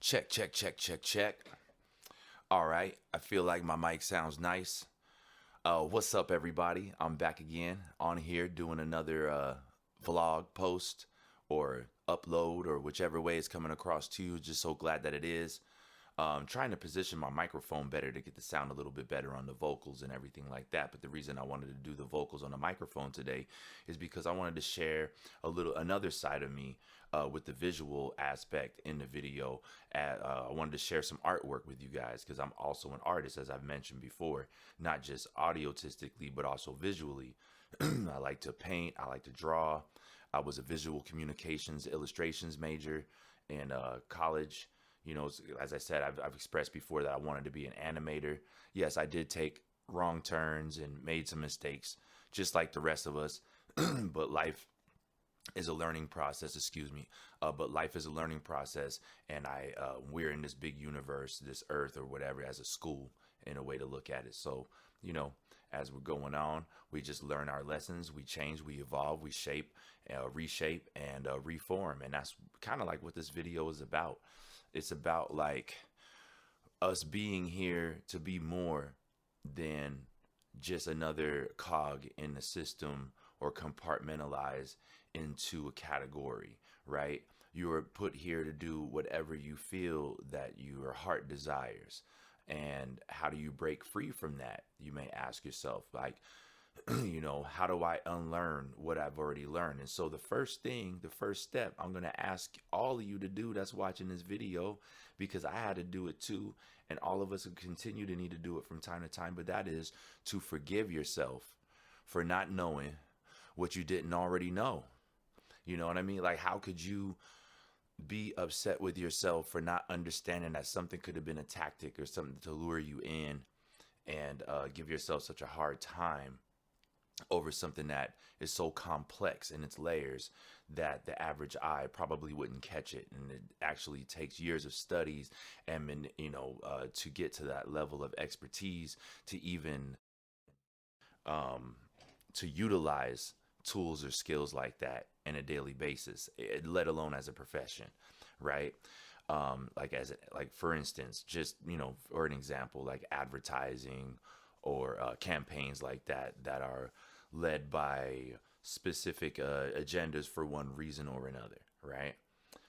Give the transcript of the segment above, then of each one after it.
Check, check, check, check, check. All right, I feel like my mic sounds nice. What's up, everybody? I'm back again on here doing another vlog post or upload or whichever way it's coming across to you. Just so glad that it is. Trying to position my microphone better to get the sound a little bit better on the vocals and everything like that. But the reason I wanted to do the vocals on the microphone today is because I wanted to share another side of me with the visual aspect in the video. I wanted to share some artwork with you guys because I'm also an artist, as I've mentioned before, not just audiotistically, but also visually. I like to paint. I like to draw. I was a visual communications illustrations major in college. You know, as I said, I've expressed before that I wanted to be an animator. Yes, I did take wrong turns and made some mistakes, just like the rest of us. But life is a learning process. Excuse me. But life is a learning process, and we're in this big universe, this earth or whatever, as a school, in a way to look at it. So, as we're going on, we just learn our lessons, we change, we evolve, we shape, reshape, and reform. And that's kind of like what this video is about. It's about like us being here to be more than just another cog in the system or compartmentalized into a category, right? You are put here to do whatever you feel that your heart desires. And how do you break free from that? You may ask yourself, like, how do I unlearn what I've already learned? And so the first step I'm going to ask all of you to do that's watching this video, because I had to do it too, and all of us will continue to need to do it from time to time, but that is to forgive yourself for not knowing what you didn't already know. You know what I mean? Like, how could you be upset with yourself for not understanding that something could have been a tactic or something to lure you in, and give yourself such a hard time over something that is so complex in its layers that the average eye probably wouldn't catch it, and it actually takes years of studies and to get to that level of expertise to even to utilize tools or skills like that in a daily basis, let alone as a profession, right? Like for instance, just for an example, like advertising or campaigns like that are led by specific agendas for one reason or another, right?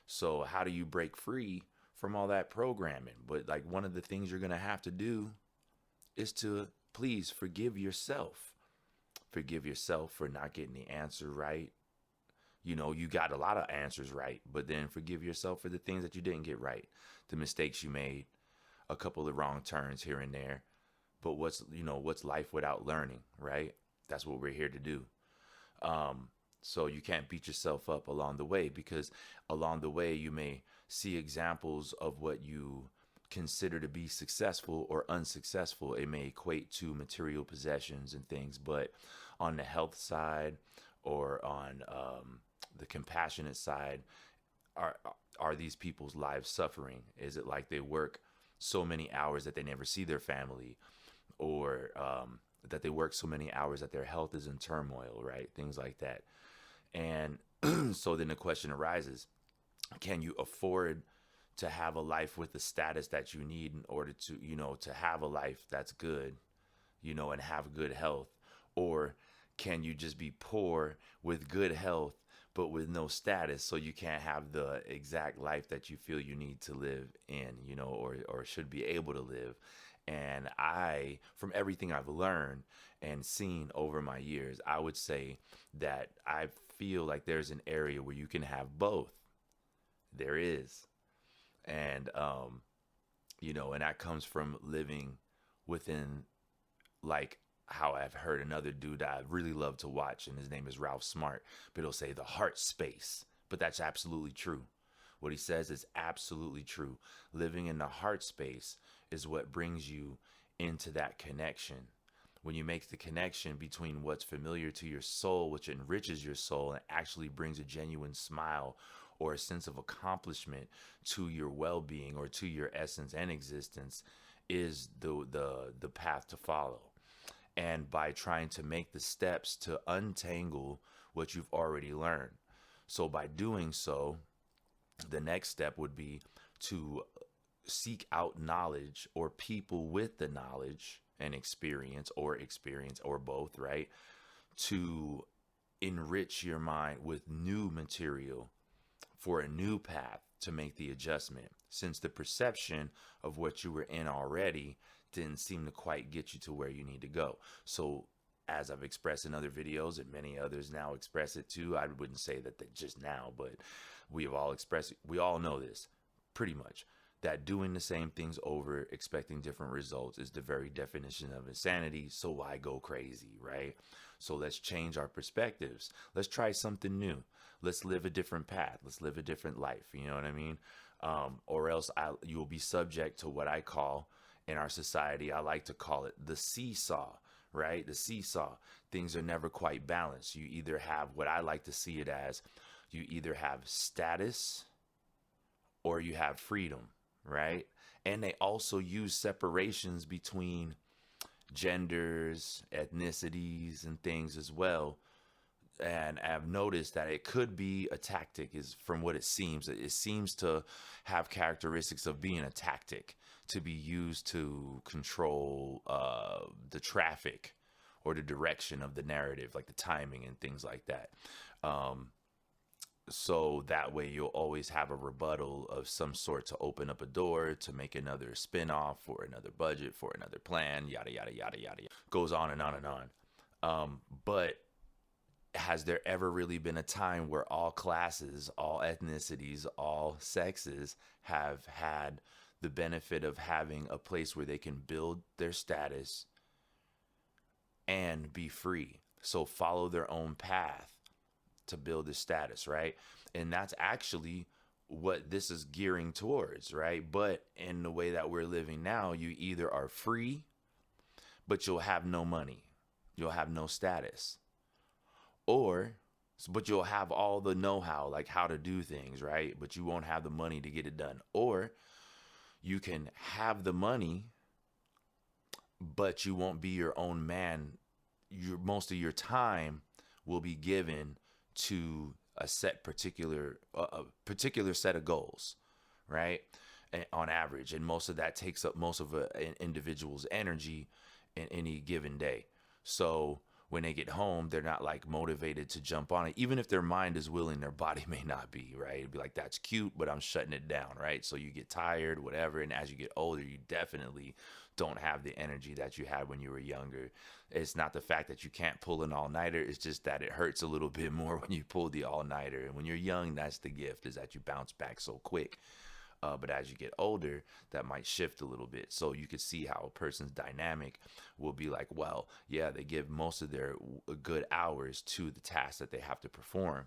So how do you break free from all that programming? But like, one of the things you're gonna have to do is to please forgive yourself. Forgive yourself for not getting the answer right. You got a lot of answers right, but then forgive yourself for the things that you didn't get right, the mistakes you made, a couple of wrong turns here and there. But what's life without learning, right? That's what we're here to do. So you can't beat yourself up along the way, because along the way you may see examples of what you consider to be successful or unsuccessful. It may equate to material possessions and things, but on the health side or on the compassionate side, are these people's lives suffering? Is it like they work so many hours that they never see their family, or that they work so many hours that their health is in turmoil, right? Things like that. And so then the question arises, can you afford to have a life with the status that you need in order to have a life that's good, and have good health? Or can you just be poor with good health, but with no status, so you can't have the exact life that you feel you need to live in, or should be able to live? And from everything I've learned and seen over my years, I would say that I feel like there's an area where you can have both. There is. And, and that comes from living within, like, how I've heard another dude that I really love to watch, and his name is Ralph Smart, but he'll say the heart space. But that's absolutely true. What he says is absolutely true. Living in the heart space is what brings you into that connection. When you make the connection between what's familiar to your soul, which enriches your soul and actually brings a genuine smile or a sense of accomplishment to your well-being or to your essence and existence, is the path to follow. And by trying to make the steps to untangle what you've already learned. So by doing so, the next step would be to seek out knowledge or people with the knowledge and experience or both, right? To enrich your mind with new material for a new path to make the adjustment, since the perception of what you were in already didn't seem to quite get you to where you need to go. So, as I've expressed in other videos, and many others now express it too, I wouldn't say that they just now, but we have all expressed it. We all know this pretty much, that doing the same things over, expecting different results, is the very definition of insanity. So why go crazy, right? So let's change our perspectives. Let's try something new. Let's live a different path. Let's live a different life. You know what I mean? Or else you'll be subject to what I call, in our society, I like to call it the seesaw, right? The seesaw. Things are never quite balanced. You either have, what I like to see it as, you either have status or you have freedom, right? And they also use separations between genders, ethnicities, and things as well. And I've noticed that it could be a tactic, is from what it seems. It seems to have characteristics of being a tactic to be used to control the traffic or the direction of the narrative, like the timing and things like that. So that way you'll always have a rebuttal of some sort to open up a door to make another spin-off for another budget, for another plan, yada yada yada yada. Goes on and on and on. But has there ever really been a time where all classes, all ethnicities, all sexes have had the benefit of having a place where they can build their status and be free? So follow their own path to build the status, right? And that's actually what this is gearing towards, right? But in the way that we're living now, you either are free, but you'll have no money, you'll have no status, or but you'll have all the know-how, like how to do things, right? But you won't have the money to get it done. Or you can have the money, but you won't be your own man. Most of your time will be given to a particular set of goals, right? On average, and most of that takes up most of an individual's energy in any given day. So when they get home, they're not like motivated to jump on it. Even if their mind is willing, their body may not be, right? It'd be like, that's cute, but I'm shutting it down, right? So you get tired, whatever. And as you get older, you definitely don't have the energy that you had when you were younger. It's not the fact that you can't pull an all-nighter. It's just that it hurts a little bit more when you pull the all-nighter. And when you're young, that's the gift, is that you bounce back so quick. But as you get older, that might shift a little bit. So you could see how a person's dynamic will be like, well, yeah, they give most of their good hours to the task that they have to perform,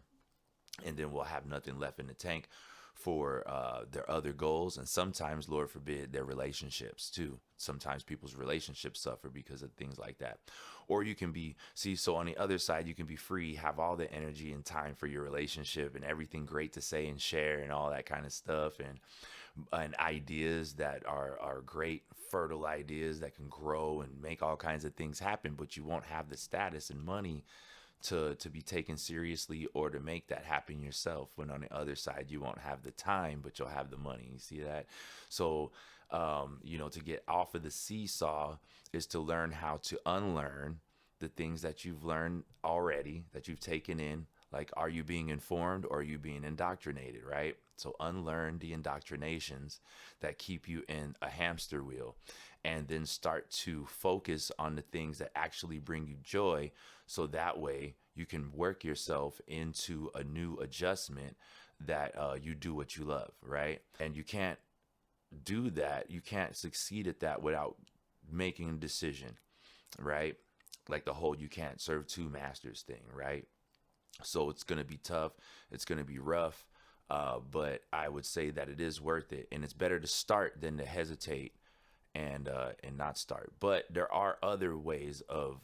and then we'll have nothing left in the tank for their other goals. And sometimes, Lord forbid, their relationships too. Sometimes people's relationships suffer because of things like that. Or you can be, so on the other side, you can be free, have all the energy and time for your relationship and everything great to say and share and all that kind of stuff, and ideas that are great, fertile ideas that can grow and make all kinds of things happen. But you won't have the status and money to be taken seriously or to make that happen yourself. When on the other side, you won't have the time, but you'll have the money. You see that? So to get off of the seesaw is to learn how to unlearn the things that you've learned already, that you've taken in. Like, are you being informed or are you being indoctrinated, right? So unlearn the indoctrinations that keep you in a hamster wheel, and then start to focus on the things that actually bring you joy. So that way you can work yourself into a new adjustment that you do what you love, right? And you can't do that. You can't succeed at that without making a decision, right? Like the whole you can't serve two masters thing, right? So it's going to be tough. It's going to be rough. But I would say that it is worth it. And it's better to start than to hesitate and not start. But there are other ways of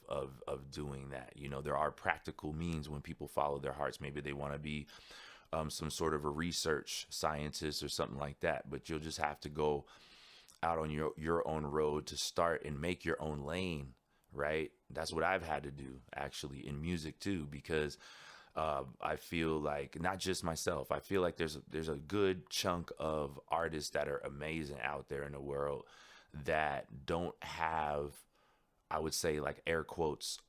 doing that. There are practical means when people follow their hearts. Maybe they want to be some sort of a research scientist or something like that. But you'll just have to go out on your own road to start and make your own lane, right? That's what I've had to do actually in music too, because I feel like not just myself. I feel like there's a good chunk of artists that are amazing out there in the world that don't have, I would say, like air quotes,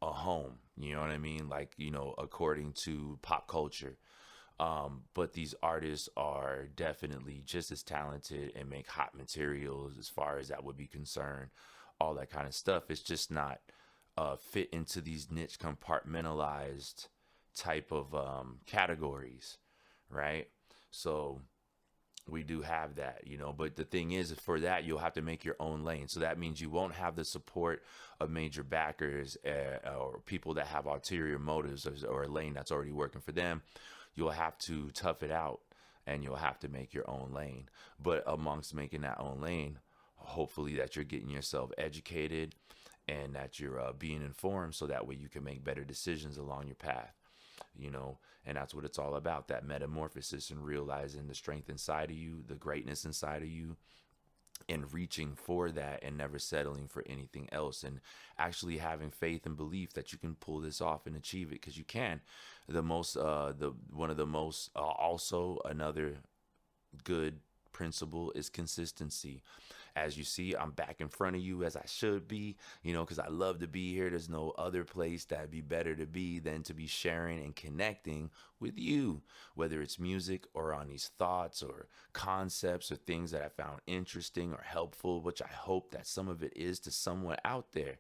a home. You know what I mean? Like, according to pop culture. But these artists are definitely just as talented and make hot materials as far as that would be concerned. All that kind of stuff. It's just not fit into these niche compartmentalized type of categories, right? So we do have that, but the thing is, for that, you'll have to make your own lane. So that means you won't have the support of major backers, or people that have ulterior motives, or a lane that's already working for them. You'll have to tough it out, and you'll have to make your own lane. But amongst making that own lane, hopefully that you're getting yourself educated, and that you're being informed, so that way you can make better decisions along your path. And that's what it's all about, that metamorphosis, and realizing the strength inside of you, the greatness inside of you, and reaching for that, and never settling for anything else, and actually having faith and belief that you can pull this off and achieve it, because you can. The one of the most, also another good principle is consistency. As you see, I'm back in front of you as I should be, because I love to be here. There's no other place that'd be better to be than to be sharing and connecting with you, whether it's music, or on these thoughts or concepts or things that I found interesting or helpful, which I hope that some of it is to someone out there.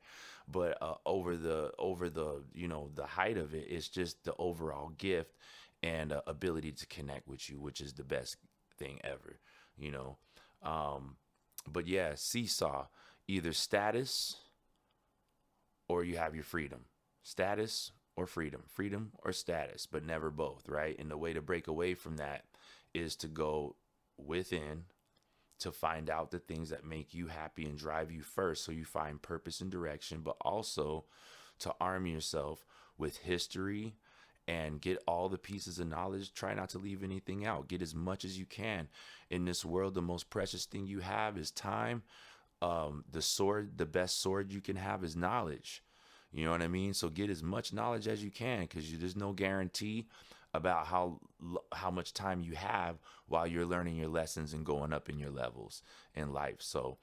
But over the the height of it, it's just the overall gift and ability to connect with you, which is the best thing ever, you know. But yeah, seesaw, either status or you have your freedom. Status or freedom. Freedom or status, but never both, right? And the way to break away from that is to go within, to find out the things that make you happy and drive you first, so you find purpose and direction, but also to arm yourself with history and get all the pieces of knowledge. Try not to leave anything out. Get as much as you can. In this world, the most precious thing you have is time. The best sword you can have is knowledge. You know what I mean? So get as much knowledge as you can, because there's no guarantee about how much time you have while you're learning your lessons and going up in your levels in life. So,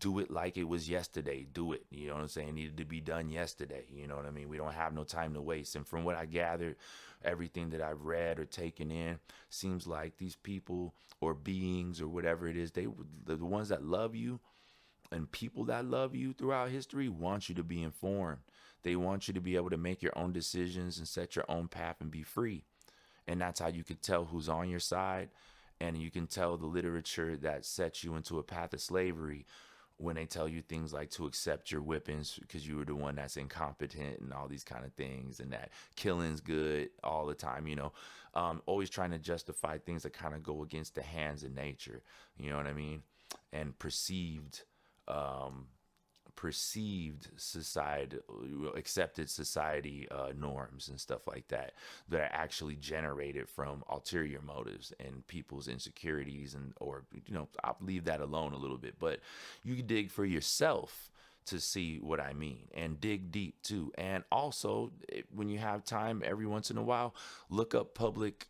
do it like it was yesterday. Do it. You know what I'm saying? It needed to be done yesterday. You know what I mean? We don't have no time to waste. And from what I gathered, everything that I've read or taken in, seems like these people or beings or whatever it is, the ones that love you, and people that love you throughout history, want you to be informed. They want you to be able to make your own decisions and set your own path and be free. And that's how you can tell who's on your side. And you can tell the literature that sets you into a path of slavery, when they tell you things like to accept your whippings because you were the one that's incompetent, and all these kind of things, and that killing's good all the time, always trying to justify things that kind of go against the hands of nature, you know what I mean? And perceived society, accepted society norms and stuff like that are actually generated from ulterior motives and people's insecurities, and or I'll leave that alone a little bit, but you can dig for yourself to see what I mean, and dig deep too. And also, when you have time, every once in a while, look up public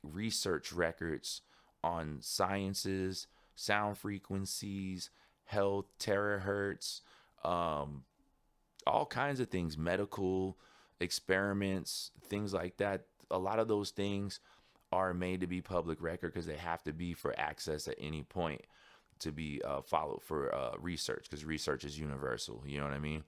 research records on sciences, sound frequencies, health, terahertz, all kinds of things, medical experiments, things like that. A lot of those things are made to be public record because they have to be for access at any point to be followed for research, because research is universal. You know what I mean?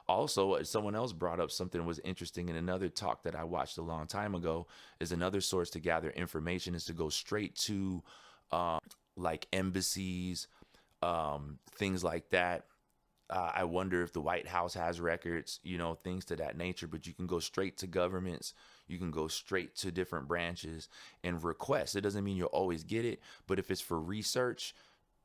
Also, someone else brought up something that was interesting in another talk that I watched a long time ago, is another source to gather information is to go straight to like embassies, things like that. I wonder if the White House has records, things to that nature, but you can go straight to governments. You can go straight to different branches and request. It doesn't mean you'll always get it, but if it's for research,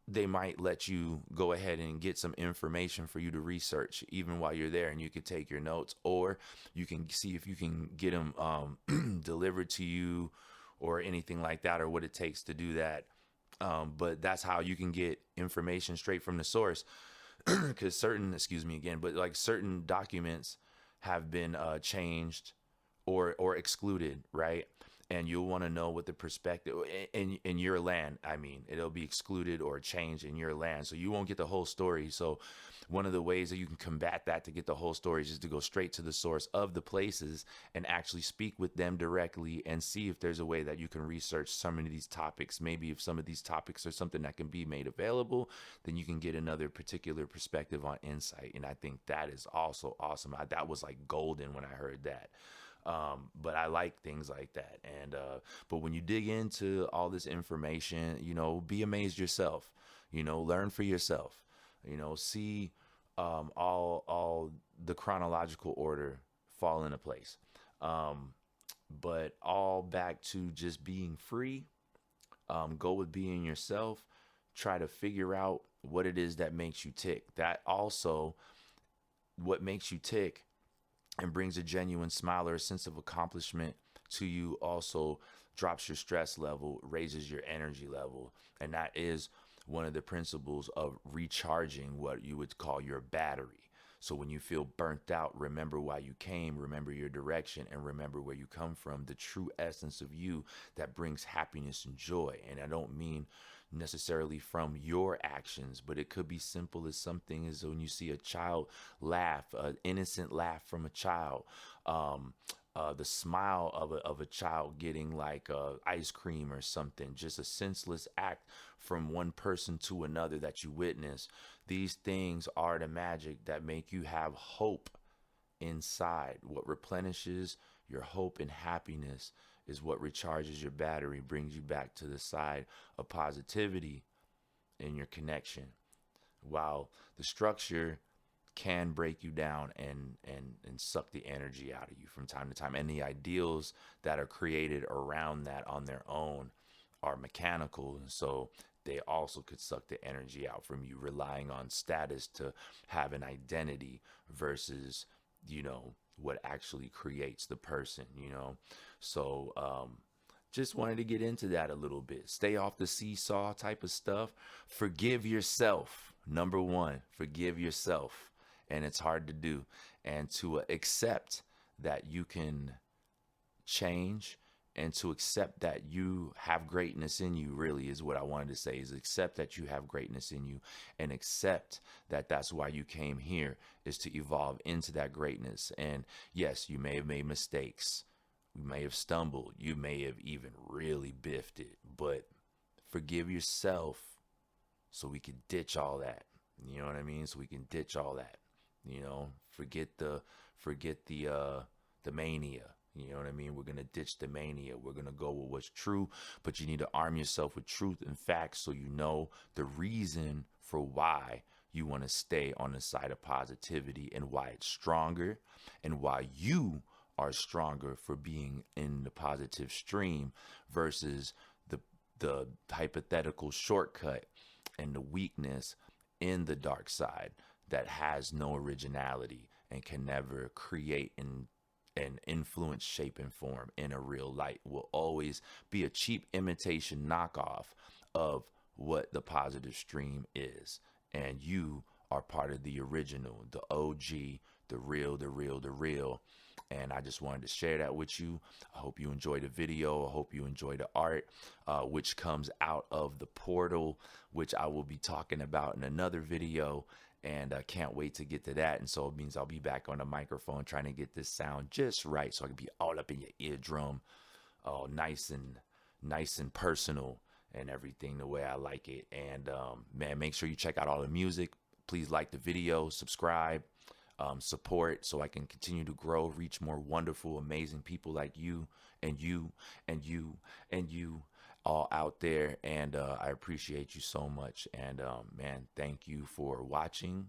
they might let you go ahead and get some information for you to research even while you're there, and you could take your notes, or you can see if you can get them delivered to you or anything like that, or what it takes to do that. But that's how you can get information straight from the source. Because certain documents have been changed or excluded, right? And you'll want to know what the perspective in your land. I mean, it'll be excluded or changed in your land, so you won't get the whole story. So, one of the ways that you can combat that to get the whole story is just to go straight to the source of the places and actually speak with them directly and see if there's a way that you can research some of these topics. Maybe if some of these topics are something that can be made available, then you can get another particular perspective on insight. And I think that is also awesome. That was like golden when I heard that. But I like things like that. And but when you dig into all this information, be amazed yourself. Learn for yourself. See all the chronological order fall into place. But all back to just being free. Go with being yourself. Try to figure out what it is that makes you tick. That also, what makes you tick and brings a genuine smile or a sense of accomplishment to you, also drops your stress level, raises your energy level. And that is one of the principles of recharging what you would call your battery. So when you feel burnt out, remember why you came, remember your direction, and remember where you come from, the true essence of you that brings happiness and joy. And I don't mean necessarily from your actions, but it could be simple as something as when you see a child laugh, an innocent laugh from a child, the smile of a child getting like ice cream or something, just a senseless act from one person to another that you witness. These things are the magic that make you have hope inside. What replenishes your hope and happiness is what recharges your battery, brings you back to the side of positivity in your connection. While the structure can break you down and suck the energy out of you from time to time. And the ideals that are created around that on their own are mechanical. And so they also could suck the energy out from you, relying on status to have an identity versus, what actually creates the person. So, just wanted to get into that a little bit. Stay off the seesaw type of stuff. Forgive yourself. Number one, forgive yourself. And it's hard to do. And to accept that you can change and to accept that you have greatness in you, really is what I wanted to say, is accept that you have greatness in you and accept that that's why you came here, is to evolve into that greatness. And yes, you may have made mistakes. You may have stumbled. You may have even really biffed it, but forgive yourself so we can ditch all that. You know what I mean? So we can ditch all that. Forget the mania. You know what I mean? We're going to ditch the mania. We're going to go with what's true, but you need to arm yourself with truth and facts so you know the reason for why you want to stay on the side of positivity and why it's stronger and why you are stronger for being in the positive stream versus the hypothetical shortcut and the weakness in the dark side that has no originality and can never create and influence, shape, and form in a real light, will always be a cheap imitation knockoff of what the positive stream is. And you are part of the original, the OG, the real, the real, the real. And I just wanted to share that with you. I hope you enjoyed the video. I hope you enjoy the art, which comes out of the portal, which I will be talking about in another video. And I can't wait to get to that. And so it means I'll be back on the microphone trying to get this sound just right so I can be all up in your eardrum, all nice and personal and everything the way I like it. And man, make sure you check out all the music. Please like the video, subscribe, support so I can continue to grow, reach more wonderful, amazing people like you and you and you and you all out there. And I appreciate you so much. And man, thank you for watching.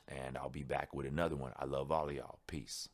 And I'll be back with another one. I love all of y'all. Peace.